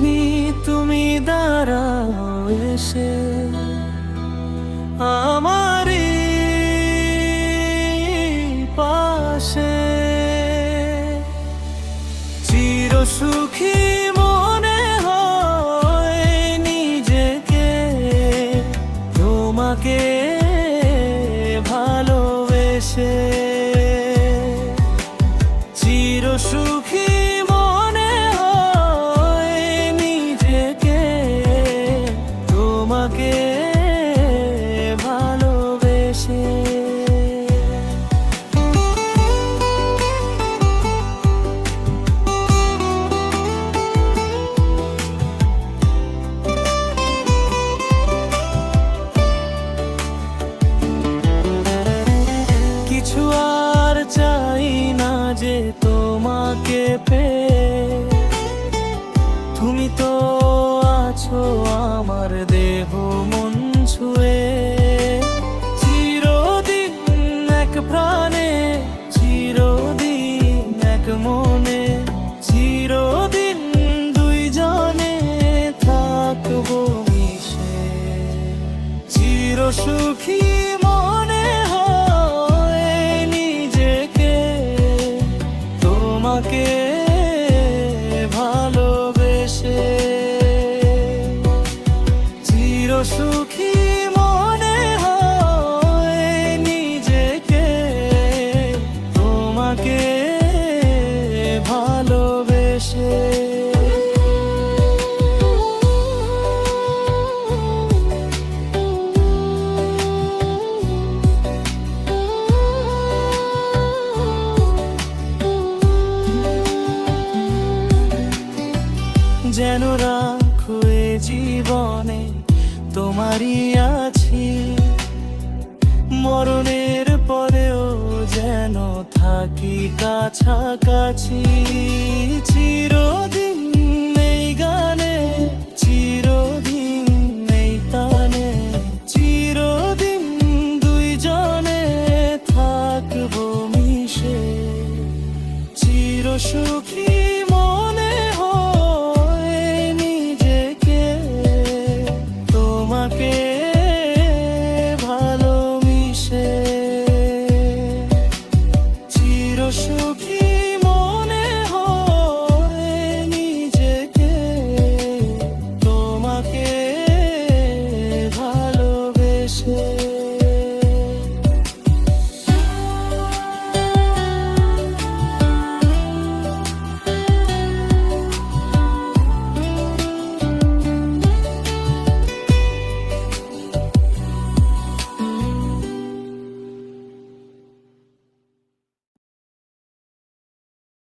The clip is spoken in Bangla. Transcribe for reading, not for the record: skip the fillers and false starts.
যখনই তুমি দাঁড়াও এসে আমারই পাশে, চির সুখী মনে হয় নিজেকে তোমাকে ভালোবেসে। চির সুখী মনে হয় নিজেকে তোমাকে ভালোবেসে। কিছু আর চাই না যে তোমাকে পেয়ে, তুমি তো আছো আমার দেহ মন ছুঁয়ে। চিরদিন এক প্রাণে, চিরদিন এক মনে, চিরদিন দুইজনে থাকবো মিশে। চির সুখী মনে হয় নিজেকে তোমাকে ভালোবেসে। চির সুখী মনে হয় নিজেকে তোমাকে ভালোবেসে। যেন রাখো এ জীবনে তোমারই আছি, মরণের পরেও যেন থাকি কাছাকাছি। চিরদিন